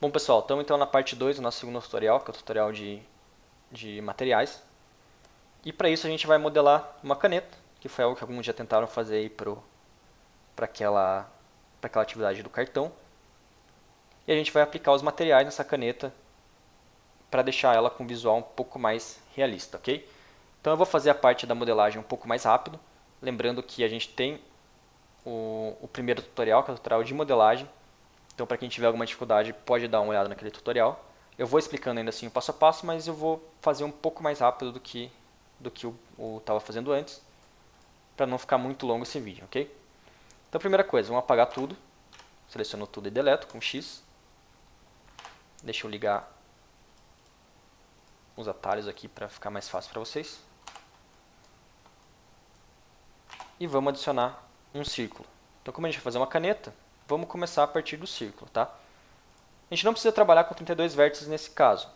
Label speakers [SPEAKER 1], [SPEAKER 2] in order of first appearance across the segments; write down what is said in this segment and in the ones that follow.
[SPEAKER 1] Bom pessoal, estamos então na parte 2 do nosso segundo tutorial, que é o tutorial de materiais. E para isso a gente vai modelar uma caneta, que foi algo que alguns já tentaram fazer aí para aquela atividade do cartão. E a gente vai aplicar os materiais nessa caneta para deixar ela com um visual um pouco mais realista, ok? Então eu vou fazer a parte da modelagem um pouco mais rápido, lembrando que a gente tem o primeiro tutorial, que é o tutorial de modelagem. Então, para quem tiver alguma dificuldade, pode dar uma olhada naquele tutorial. Eu vou explicando ainda assim o passo a passo, mas eu vou fazer um pouco mais rápido do que eu estava fazendo antes, para não ficar muito longo esse vídeo, ok? Então, a primeira coisa, vamos apagar tudo. Seleciono tudo e deleto com X. Deixa eu ligar os atalhos aqui para ficar mais fácil para vocês. E vamos adicionar um círculo. Então, como a gente vai fazer uma caneta, vamos começar a partir do círculo, tá? A gente não precisa trabalhar com 32 vértices nesse caso.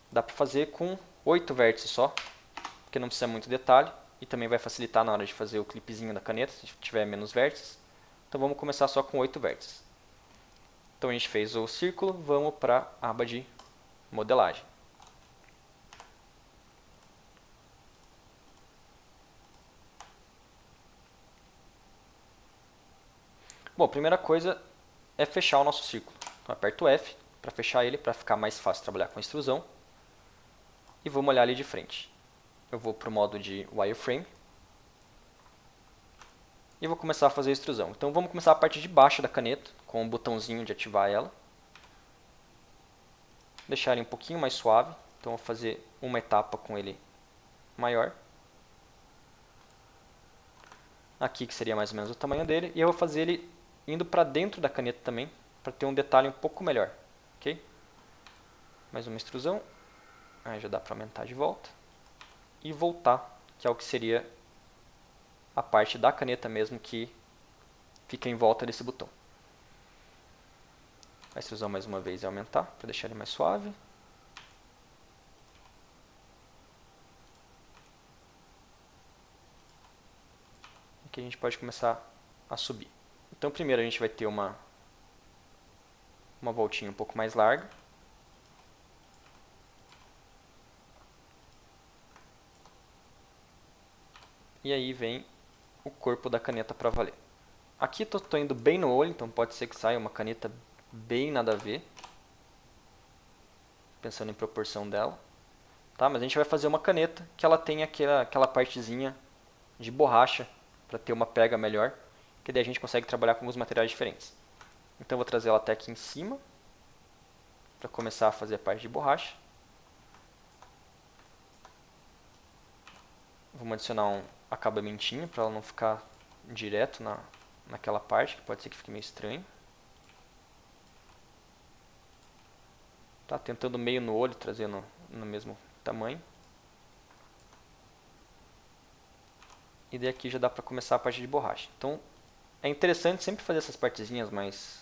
[SPEAKER 1] Dá para fazer com 8 vértices só, porque não precisa muito detalhe e também vai facilitar na hora de fazer o clipezinho da caneta, se tiver menos vértices. Então vamos começar só com 8 vértices. Então a gente fez o círculo, vamos para a aba de modelagem. Bom, a primeira coisa é fechar o nosso círculo. Então aperto F para fechar ele, para ficar mais fácil trabalhar com a extrusão. E vamos olhar ali de frente. Eu vou para o modo de wireframe e vou começar a fazer a extrusão. Então vamos começar a parte de baixo da caneta, com o botãozinho de ativar ela. Deixar ele um pouquinho mais suave, então vou fazer uma etapa com ele maior. Aqui que seria mais ou menos o tamanho dele, e eu vou fazer ele indo para dentro da caneta também, para ter um detalhe um pouco melhor, ok? Mais uma extrusão, aí já dá para aumentar de volta, e voltar, que é o que seria a parte da caneta mesmo que fica em volta desse botão. A extrusão mais uma vez é aumentar, para deixar ele mais suave. Aqui a gente pode começar a subir. Então primeiro a gente vai ter uma voltinha um pouco mais larga. E aí vem o corpo da caneta para valer. Aqui estou indo bem no olho, então pode ser que saia uma caneta bem nada a ver, pensando em proporção dela. Tá? Mas a gente vai fazer uma caneta que ela tem aquela partezinha de borracha para ter uma pega melhor, que daí a gente consegue trabalhar com alguns materiais diferentes. Então eu vou trazer ela até aqui em cima, para começar a fazer a parte de borracha. Vamos adicionar um acabamentinho para ela não ficar direto naquela parte, que pode ser que fique meio estranho. Tá? Tentando meio no olho, trazendo no mesmo tamanho. E daí aqui já dá para começar a parte de borracha. Então é interessante sempre fazer essas partezinhas mais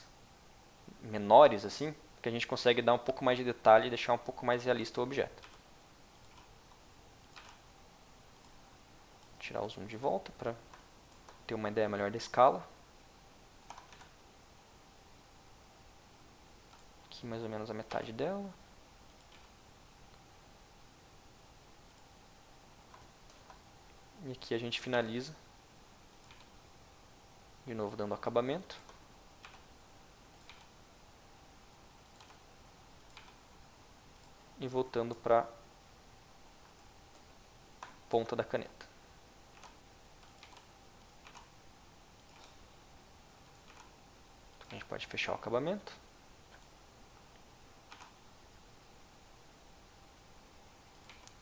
[SPEAKER 1] menores assim, que a gente consegue dar um pouco mais de detalhe e deixar um pouco mais realista o objeto. Tirar o zoom de volta para ter uma ideia melhor da escala. Aqui mais ou menos a metade dela. E aqui a gente finaliza, de novo dando acabamento. E voltando para a ponta da caneta. A gente pode fechar o acabamento.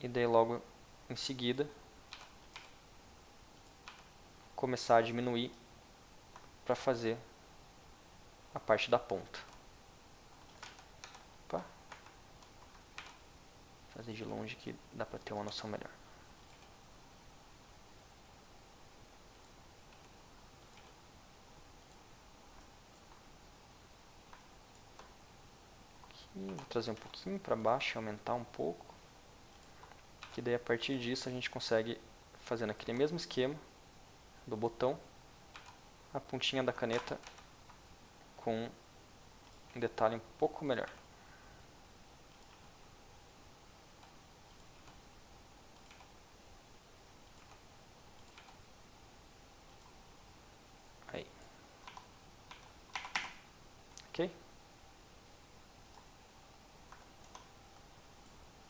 [SPEAKER 1] E daí logo em seguida começar a diminuir para fazer a parte da ponta. Opa. Fazer de longe que dá para ter uma noção melhor. Aqui, vou trazer um pouquinho para baixo e aumentar um pouco. Que daí a partir disso a gente consegue fazer naquele mesmo esquema do botão a pontinha da caneta com um detalhe um pouco melhor.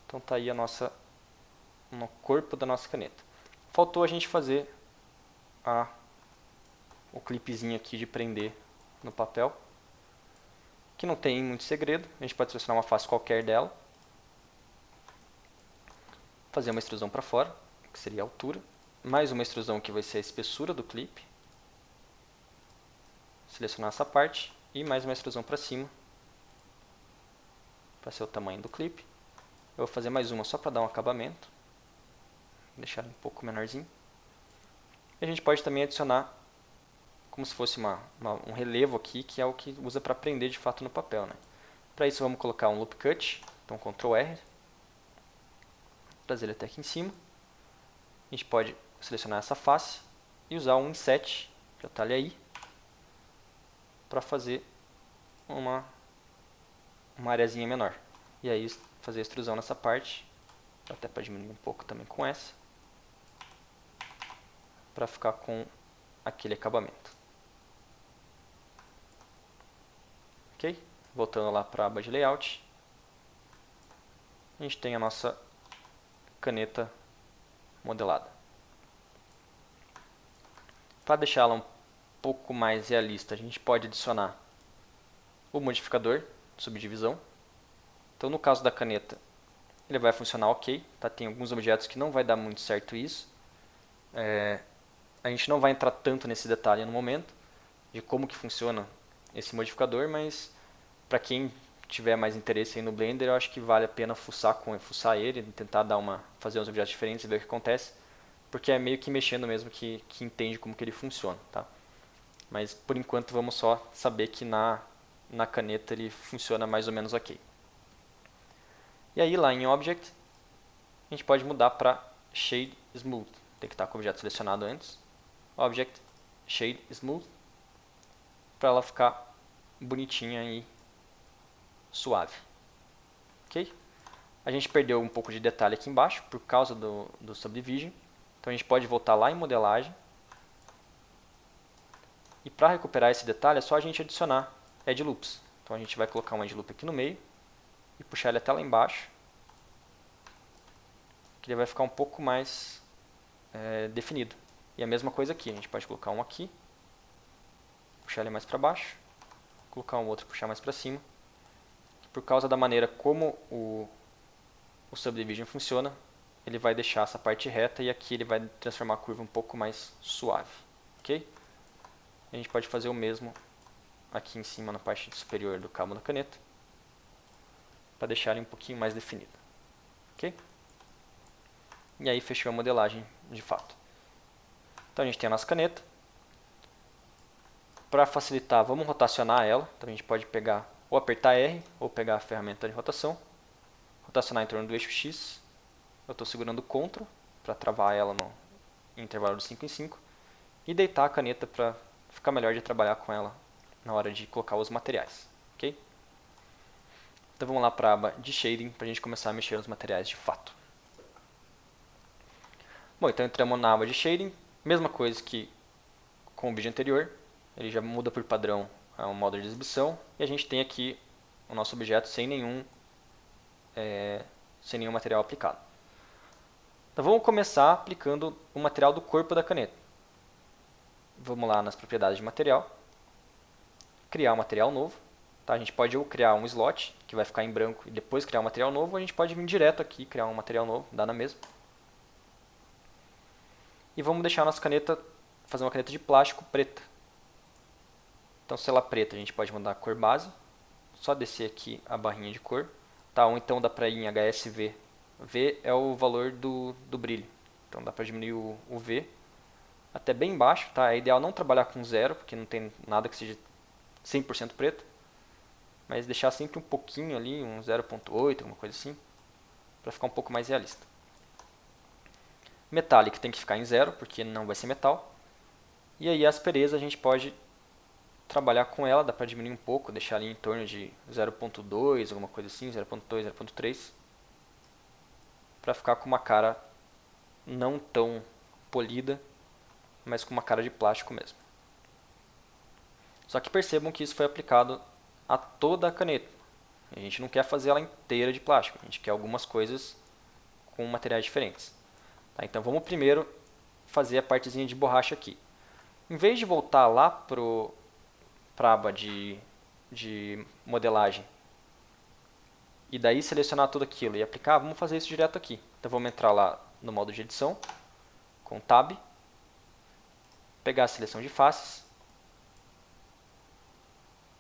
[SPEAKER 1] Então tá aí no corpo da nossa caneta. Faltou a gente fazer o clipezinho aqui de prender no papel, que não tem muito segredo. A gente pode selecionar uma face qualquer dela, fazer uma extrusão para fora, que seria a altura, mais uma extrusão que vai ser a espessura do clipe, selecionar essa parte e mais uma extrusão para cima, para ser o tamanho do clipe. Eu vou fazer mais uma só para dar um acabamento, deixar um pouco menorzinho. E a gente pode também adicionar como se fosse um relevo aqui, que é o que usa para prender de fato no papel, né? Para isso vamos colocar um loop cut, então Ctrl R, trazer ele até aqui em cima. A gente pode selecionar essa face e usar um inset, que é o talhe aí, para fazer uma areazinha menor. E aí fazer a extrusão nessa parte, até para diminuir um pouco também com essa, para ficar com aquele acabamento. Ok? Voltando lá para a aba de layout, a gente tem a nossa caneta modelada. Para deixá-la um pouco mais realista, a gente pode adicionar o modificador de subdivisão. Então, no caso da caneta, ele vai funcionar ok. Tá? Tem alguns objetos que não vai dar muito certo isso. A gente não vai entrar tanto nesse detalhe no momento, de como que funciona esse modificador, mas para quem tiver mais interesse aí no Blender, eu acho que vale a pena fuçar ele, tentar fazer uns objetos diferentes e ver o que acontece, porque é meio que mexendo mesmo que entende como que ele funciona, tá? Mas por enquanto vamos só saber que na caneta ele funciona mais ou menos ok. E aí lá em Object, a gente pode mudar para Shade Smooth. Tem que estar com o objeto selecionado antes. Object, Shade Smooth, para ela ficar bonitinha e suave. Ok? A gente perdeu um pouco de detalhe aqui embaixo por causa do Subdivision. Então a gente pode voltar lá em modelagem. E para recuperar esse detalhe é só a gente adicionar Edge Loops. Então a gente vai colocar um Edge Loop aqui no meio e puxar ele até lá embaixo, que ele vai ficar um pouco mais definido. E a mesma coisa aqui, a gente pode colocar um aqui, puxar ele mais para baixo, colocar um outro e puxar mais para cima. Por causa da maneira como o Subdivision funciona, ele vai deixar essa parte reta e aqui ele vai transformar a curva um pouco mais suave. Ok? A gente pode fazer o mesmo aqui em cima na parte superior do cabo da caneta, para deixar ele um pouquinho mais definido. Ok? E aí fechou a modelagem de fato. Então a gente tem a nossa caneta. Para facilitar, vamos rotacionar ela. Então a gente pode pegar ou apertar R ou pegar a ferramenta de rotação. Rotacionar em torno do eixo X. Eu estou segurando o Ctrl para travar ela no intervalo de 5 em 5. E deitar a caneta para ficar melhor de trabalhar com ela na hora de colocar os materiais. Ok? Então vamos lá para a aba de Shading para a gente começar a mexer nos materiais de fato. Bom, então entramos na aba de Shading. Mesma coisa que com o vídeo anterior. Ele já muda por padrão o modo de exibição. E a gente tem aqui o nosso objeto sem nenhum material aplicado. Então vamos começar aplicando o material do corpo da caneta. Vamos lá nas propriedades de material. Criar um material novo. Tá? A gente pode ou criar um slot, que vai ficar em branco, e depois criar um material novo. Ou a gente pode vir direto aqui e criar um material novo, dá na mesma. E vamos deixar a nossa caneta, fazer uma caneta de plástico preta. Então, se ela é preta, a gente pode mudar a cor base. Só descer aqui a barrinha de cor. Tá? Ou então dá para ir em HSV. V é o valor do brilho. Então dá para diminuir o V até bem baixo. Tá? É ideal não trabalhar com zero, porque não tem nada que seja 100% preto. Mas deixar sempre um pouquinho ali, um 0.8, alguma coisa assim, para ficar um pouco mais realista. Metallic tem que ficar em zero, porque não vai ser metal. E aí a aspereza a gente pode trabalhar com ela, dá para diminuir um pouco, deixar ali em torno de 0.2, alguma coisa assim, 0.2, 0.3, para ficar com uma cara não tão polida, mas com uma cara de plástico mesmo. Só que percebam que isso foi aplicado a toda a caneta. A gente não quer fazer ela inteira de plástico, a gente quer algumas coisas com materiais diferentes. Tá? Então vamos primeiro fazer a partezinha de borracha aqui. Em vez de voltar lá para a aba de modelagem e daí selecionar tudo aquilo e aplicar, vamos fazer isso direto aqui. Então vamos entrar lá no modo de edição, com Tab, pegar a seleção de faces,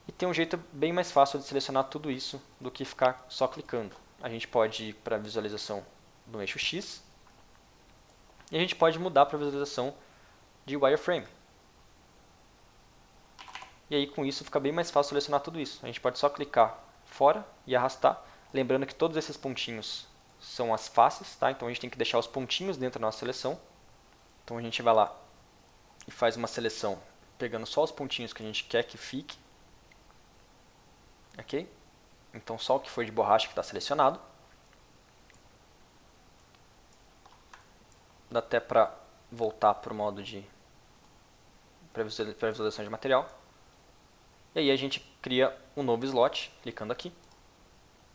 [SPEAKER 1] e tem um jeito bem mais fácil de selecionar tudo isso do que ficar só clicando. A gente pode ir para a visualização do eixo X, e a gente pode mudar para a visualização de wireframe. E aí com isso fica bem mais fácil selecionar tudo isso. A gente pode só clicar fora e arrastar, lembrando que todos esses pontinhos são as faces, tá? Então a gente tem que deixar os pontinhos dentro da nossa seleção. Então a gente vai lá e faz uma seleção pegando só os pontinhos que a gente quer que fique. Ok? Então só o que foi de borracha que está selecionado. Dá até para voltar para o modo de visualização de material. E aí a gente cria um novo slot, clicando aqui.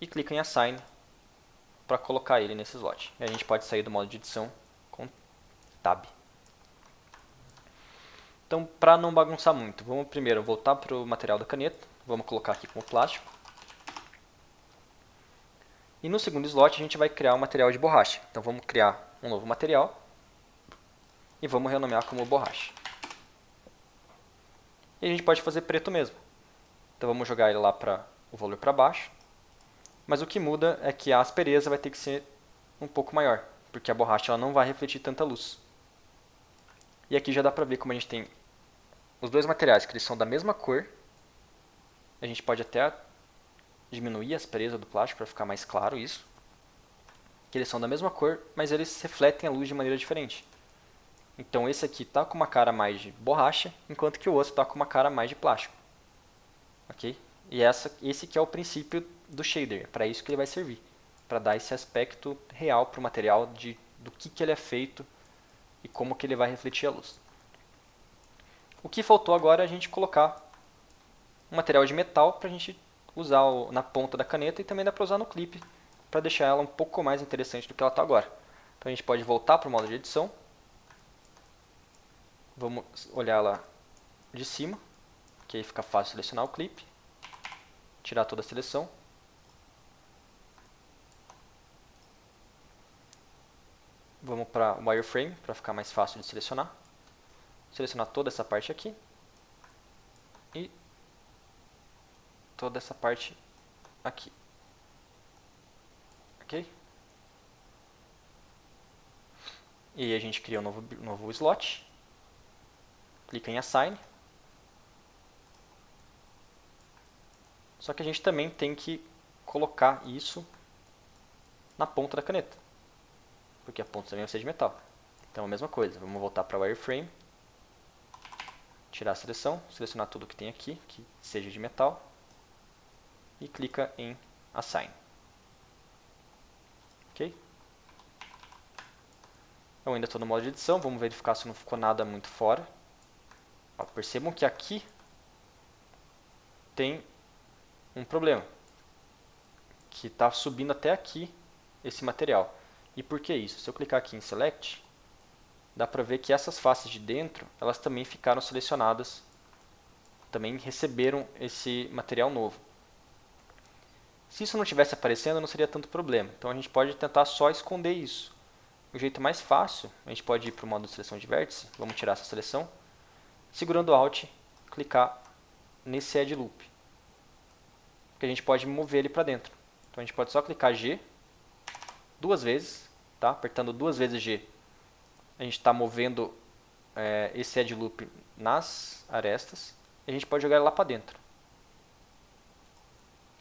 [SPEAKER 1] E clica em Assign para colocar ele nesse slot. E a gente pode sair do modo de edição com Tab. Então, para não bagunçar muito, vamos primeiro voltar para o material da caneta. Vamos colocar aqui como plástico. E no segundo slot a gente vai criar um material de borracha. Então vamos criar um novo material e vamos renomear como borracha. E a gente pode fazer preto mesmo. Então vamos jogar ele lá para o valor para baixo. Mas o que muda é que a aspereza vai ter que ser um pouco maior, porque a borracha ela não vai refletir tanta luz. E aqui já dá para ver como a gente tem os dois materiais, que eles são da mesma cor. A gente pode até diminuir a aspereza do plástico para ficar mais claro isso. Que eles são da mesma cor, mas eles refletem a luz de maneira diferente. Então esse aqui está com uma cara mais de borracha, enquanto que o outro está com uma cara mais de plástico. Ok? E esse que é o princípio do shader, para isso que ele vai servir. Para dar esse aspecto real para o material do que ele é feito e como que ele vai refletir a luz. O que faltou agora é a gente colocar um material de metal para a gente usar na ponta da caneta e também dá para usar no clipe para deixar ela um pouco mais interessante do que ela está agora. Então a gente pode voltar para o modo de edição. Vamos olhar lá de cima, que aí fica fácil selecionar o clipe. Tirar toda a seleção. Vamos para o wireframe para ficar mais fácil de selecionar. Selecionar toda essa parte aqui. E toda essa parte aqui. Ok? E aí a gente cria um novo slot. Clica em Assign. Só que a gente também tem que colocar isso na ponta da caneta. Porque a ponta também vai ser de metal. Então a mesma coisa. Vamos voltar para o wireframe. Tirar a seleção. Selecionar tudo que tem aqui, que seja de metal. E clica em Assign. Ok? Eu ainda estou no modo de edição. Vamos verificar se não ficou nada muito fora. Ó, percebam que aqui tem um problema. Que está subindo até aqui esse material. E por que isso? Se eu clicar aqui em Select, dá para ver que essas faces de dentro, elas também ficaram selecionadas, também receberam esse material novo. Se isso não estivesse aparecendo, não seria tanto problema. Então a gente pode tentar só esconder isso. O jeito mais fácil, a gente pode ir para o modo de seleção de vértice, vamos tirar essa seleção, segurando Alt, clicar nesse Add Loop, que a gente pode mover ele para dentro. Então a gente pode só clicar G, duas vezes, tá? Apertando duas vezes G, a gente está movendo esse Add Loop nas arestas, e a gente pode jogar ele lá para dentro.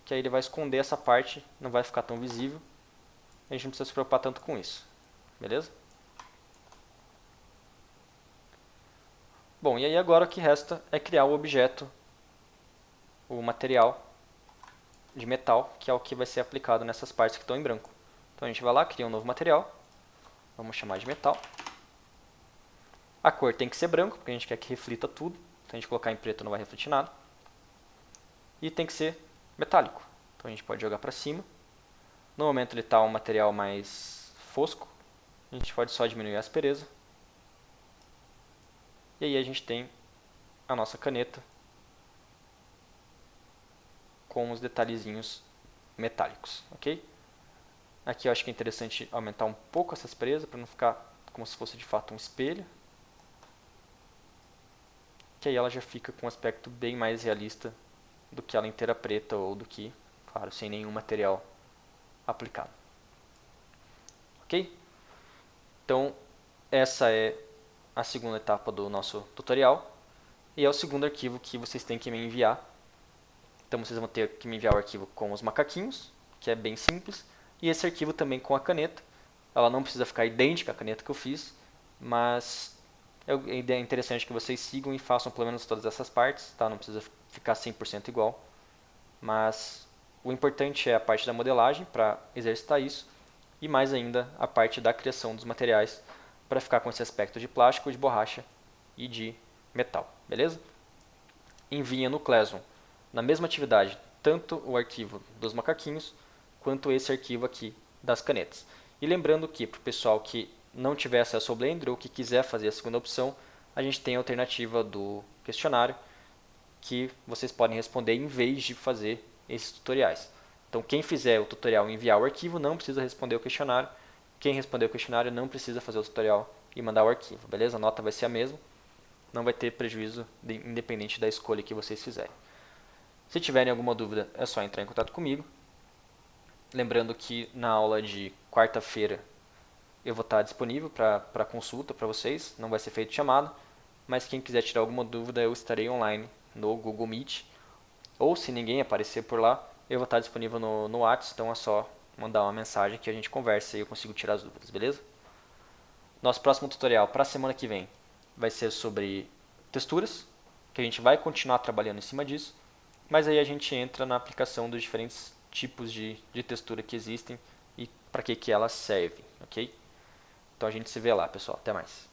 [SPEAKER 1] Que aí ele vai esconder essa parte, não vai ficar tão visível, a gente não precisa se preocupar tanto com isso. Beleza? Bom, e aí agora o que resta é criar o objeto, o material de metal, que é o que vai ser aplicado nessas partes que estão em branco. Então a gente vai lá, cria um novo material, vamos chamar de metal. A cor tem que ser branco, porque a gente quer que reflita tudo. Se a gente colocar em preto não vai refletir nada. E tem que ser metálico. Então a gente pode jogar para cima. No momento ele está um material mais fosco, a gente pode só diminuir a aspereza. E aí a gente tem a nossa caneta com os detalhezinhos metálicos, ok? Aqui eu acho que é interessante aumentar um pouco essa aspereza para não ficar como se fosse de fato um espelho. Que aí ela já fica com um aspecto bem mais realista do que ela inteira preta ou do que, claro, sem nenhum material aplicado. Ok? Então, essa é a segunda etapa do nosso tutorial. E é o segundo arquivo que vocês têm que me enviar. Então vocês vão ter que me enviar o arquivo com os macaquinhos, que é bem simples. E esse arquivo também com a caneta. Ela não precisa ficar idêntica à caneta que eu fiz, mas é interessante que vocês sigam e façam pelo menos todas essas partes. Tá? Não precisa ficar 100% igual. Mas o importante é a parte da modelagem para exercitar isso. E mais ainda a parte da criação dos materiais para ficar com esse aspecto de plástico, de borracha e de metal, beleza? Envia no Classroom, na mesma atividade, tanto o arquivo dos macaquinhos quanto esse arquivo aqui das canetas. E lembrando que para o pessoal que não tiver acesso ao Blender ou que quiser fazer a segunda opção, a gente tem a alternativa do questionário que vocês podem responder em vez de fazer esses tutoriais. Então quem fizer o tutorial e enviar o arquivo não precisa responder o questionário. Quem responder o questionário não precisa fazer o tutorial e mandar o arquivo, beleza? A nota vai ser a mesma. Não vai ter prejuízo independente da escolha que vocês fizerem. Se tiverem alguma dúvida, é só entrar em contato comigo. Lembrando que na aula de quarta-feira eu vou estar disponível para consulta para vocês. Não vai ser feito chamada, mas quem quiser tirar alguma dúvida, eu estarei online no Google Meet. Ou se ninguém aparecer por lá, eu vou estar disponível no WhatsApp, então é só mandar uma mensagem que a gente conversa e eu consigo tirar as dúvidas, beleza? Nosso próximo tutorial para a semana que vem vai ser sobre texturas, que a gente vai continuar trabalhando em cima disso, mas aí a gente entra na aplicação dos diferentes tipos de textura que existem e para que elas servem, ok? Então a gente se vê lá, pessoal. Até mais.